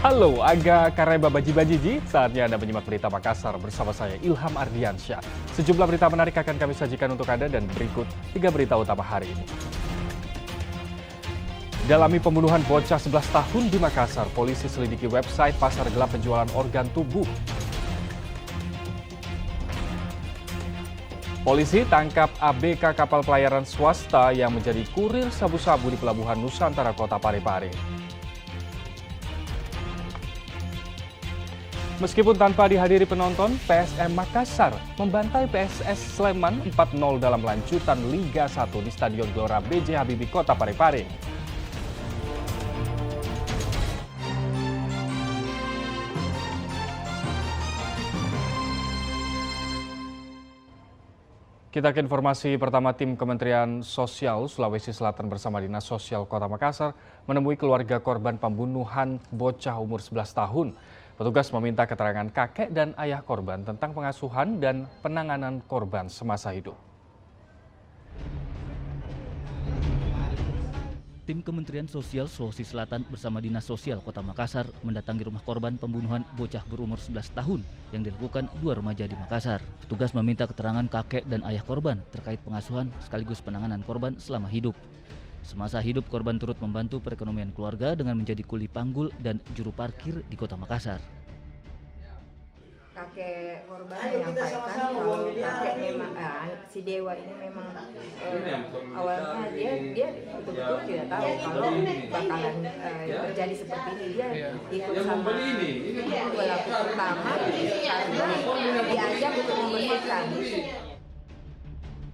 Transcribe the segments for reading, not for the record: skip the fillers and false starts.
Halo, agak kareba baji-bajiji, saatnya Anda menyimak berita Makassar bersama saya Ilham Ardiansyah. Sejumlah berita menarik akan kami sajikan untuk Anda dan berikut 3 berita utama hari ini. Dalami pembunuhan bocah 11 tahun di Makassar, polisi selidiki website pasar gelap penjualan organ tubuh. Polisi tangkap ABK kapal pelayaran swasta yang menjadi kurir sabu-sabu di Pelabuhan Nusantara Kota Parepare. Meskipun tanpa dihadiri penonton, PSM Makassar membantai PSS Sleman 4-0 dalam lanjutan Liga 1 di Stadion Gelora B.J. Habibie Kota Parepare. Kita ke informasi pertama. Tim Kementerian Sosial Sulawesi Selatan bersama Dinas Sosial Kota Makassar menemui keluarga korban pembunuhan bocah umur 11 tahun. Petugas meminta keterangan kakek dan ayah korban tentang pengasuhan dan penanganan korban semasa hidup. Tim Kementerian Sosial Sulawesi Selatan bersama Dinas Sosial Kota Makassar mendatangi rumah korban pembunuhan bocah berumur 11 tahun yang dilakukan 2 remaja di Makassar. Petugas meminta keterangan kakek dan ayah korban terkait pengasuhan sekaligus penanganan korban selama hidup. Semasa hidup, korban turut membantu perekonomian keluarga dengan menjadi kuli panggul dan juru parkir di Kota Makassar. Kakek korban menyampaikan kalau kakek memang si Dewa ini memang awalnya dia betul-betul tidak tahu kalau bakalan terjadi seperti ini. Dia ikut sama pelaku pertama karena diajak untuk membersihkan.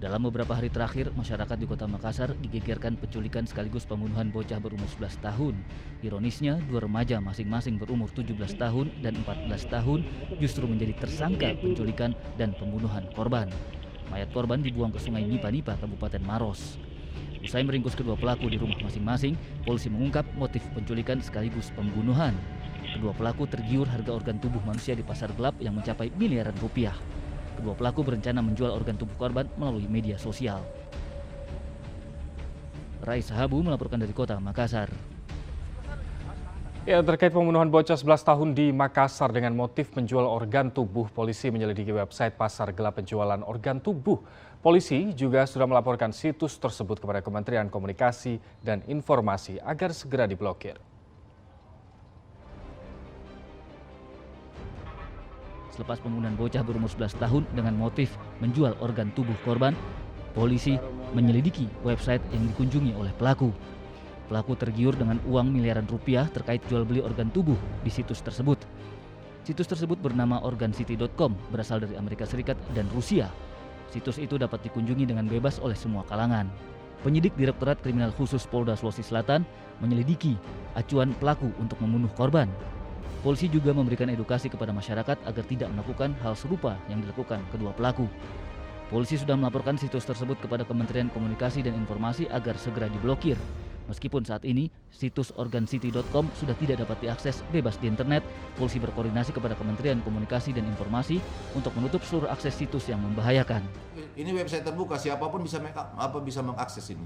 Dalam beberapa hari terakhir, masyarakat di Kota Makassar digegerkan penculikan sekaligus pembunuhan bocah berumur 11 tahun. Ironisnya, 2 remaja masing-masing berumur 17 tahun dan 14 tahun justru menjadi tersangka penculikan dan pembunuhan korban. Mayat korban dibuang ke Sungai Nipa-Nipa, Kabupaten Maros. Usai meringkus kedua pelaku di rumah masing-masing, polisi mengungkap motif penculikan sekaligus pembunuhan. Kedua pelaku tergiur harga organ tubuh manusia di pasar gelap yang mencapai miliaran rupiah. Kedua pelaku berencana menjual organ tubuh korban melalui media sosial. Raisa Habu melaporkan dari Kota Makassar. Ya, terkait pembunuhan bocah 11 tahun di Makassar dengan motif menjual organ tubuh, polisi menyelidiki website pasar gelap penjualan organ tubuh. Polisi juga sudah melaporkan situs tersebut kepada Kementerian Komunikasi dan Informasi agar segera diblokir. Selepas pembunuhan bocah berumur 11 tahun dengan motif menjual organ tubuh korban, polisi menyelidiki website yang dikunjungi oleh pelaku. Pelaku tergiur dengan uang miliaran rupiah terkait jual beli organ tubuh di situs tersebut. Situs tersebut bernama organcity.com, berasal dari Amerika Serikat dan Rusia. Situs itu dapat dikunjungi dengan bebas oleh semua kalangan. Penyidik Direktorat Kriminal Khusus Polda Sulawesi Selatan menyelidiki acuan pelaku untuk membunuh korban. Polisi juga memberikan edukasi kepada masyarakat agar tidak melakukan hal serupa yang dilakukan kedua pelaku. Polisi sudah melaporkan situs tersebut kepada Kementerian Komunikasi dan Informasi agar segera diblokir. Meskipun saat ini situs organcity.com sudah tidak dapat diakses bebas di internet, polisi berkoordinasi kepada Kementerian Komunikasi dan Informasi untuk menutup seluruh akses situs yang membahayakan. Ini website terbuka, siapapun bisa mengakses ini.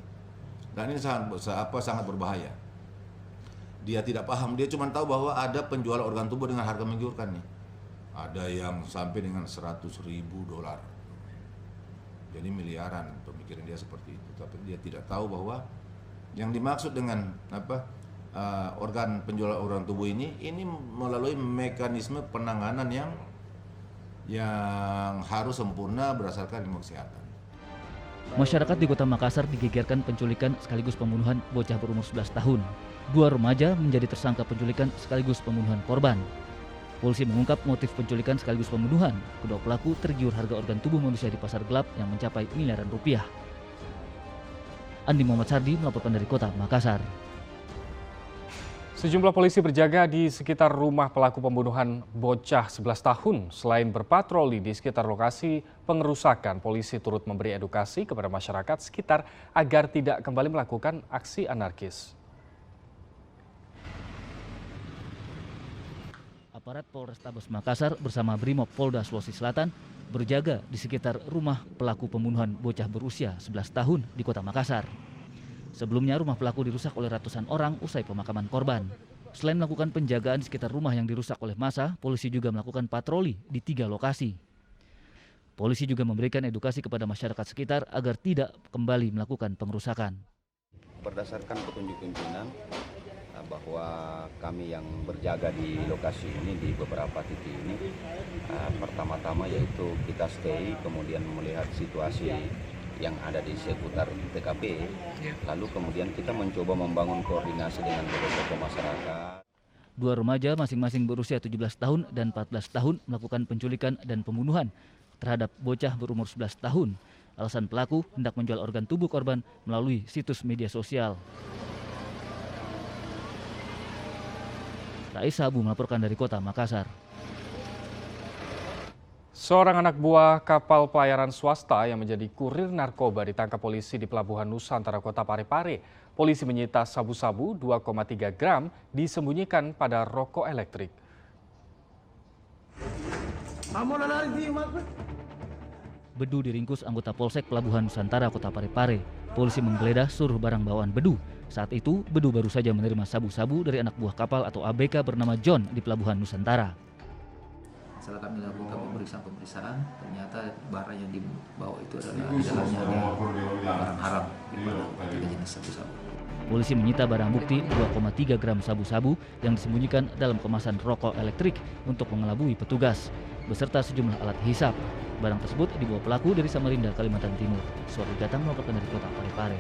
Dan ini sangat berbahaya. Dia tidak paham, dia cuma tahu bahwa ada penjual organ tubuh dengan harga menggiurkan nih. Ada yang sampai dengan $100.000. Jadi miliaran, pemikiran dia seperti itu. Tapi dia tidak tahu bahwa yang dimaksud dengan organ penjual organ tubuh ini melalui mekanisme penanganan yang harus sempurna berdasarkan ilmu kesehatan. Masyarakat di Kota Makassar digegerkan penculikan sekaligus pembunuhan bocah berumur 11 tahun. 2 remaja menjadi tersangka penculikan sekaligus pembunuhan korban. Polisi mengungkap motif penculikan sekaligus pembunuhan. Kedua pelaku tergiur harga organ tubuh manusia di pasar gelap yang mencapai miliaran rupiah. Andi Muhammad Sardi melaporkan dari Kota Makassar. Sejumlah polisi berjaga di sekitar rumah pelaku pembunuhan bocah 11 tahun. Selain berpatroli di sekitar lokasi pengerusakan, polisi turut memberi edukasi kepada masyarakat sekitar agar tidak kembali melakukan aksi anarkis. Aparat Polrestabes Makassar bersama Brimob Polda Sulawesi Selatan berjaga di sekitar rumah pelaku pembunuhan bocah berusia 11 tahun di Kota Makassar. Sebelumnya rumah pelaku dirusak oleh ratusan orang usai pemakaman korban. Selain melakukan penjagaan di sekitar rumah yang dirusak oleh massa, polisi juga melakukan patroli di 3 lokasi. Polisi juga memberikan edukasi kepada masyarakat sekitar agar tidak kembali melakukan pengerusakan. Berdasarkan petunjuk pimpinan bahwa kami yang berjaga di lokasi ini, di beberapa titik ini, pertama-tama yaitu kita stay, kemudian melihat situasi yang ada di seputar TKP, lalu kemudian kita mencoba membangun koordinasi dengan tokoh-tokoh masyarakat. 2 remaja masing-masing berusia 17 tahun dan 14 tahun melakukan penculikan dan pembunuhan terhadap bocah berumur 11 tahun. Alasan pelaku hendak menjual organ tubuh korban melalui situs media sosial. Rais Abu melaporkan dari Kota Makassar. Seorang anak buah kapal pelayaran swasta yang menjadi kurir narkoba ditangkap polisi di Pelabuhan Nusantara Kota Parepare. Polisi menyita sabu-sabu 2,3 gram disembunyikan pada rokok elektrik. Bedu diringkus anggota Polsek Pelabuhan Nusantara Kota Parepare. Polisi menggeledah seluruh barang bawaan Bedu. Saat itu, Bedu baru saja menerima sabu-sabu dari anak buah kapal atau ABK bernama John di Pelabuhan Nusantara. Setelah kami lakukan pemeriksaan, ternyata barang yang dibawa itu adalah di dalamnya ada barang haram, tiga jenis sabu-sabu. Polisi menyita barang bukti 2,3 gram sabu-sabu yang disembunyikan dalam kemasan rokok elektrik untuk mengelabui petugas, beserta sejumlah alat hisap. Barang tersebut dibawa pelaku dari Samarinda, Kalimantan Timur. Suatu datang melaporkan dari Kota Parepare.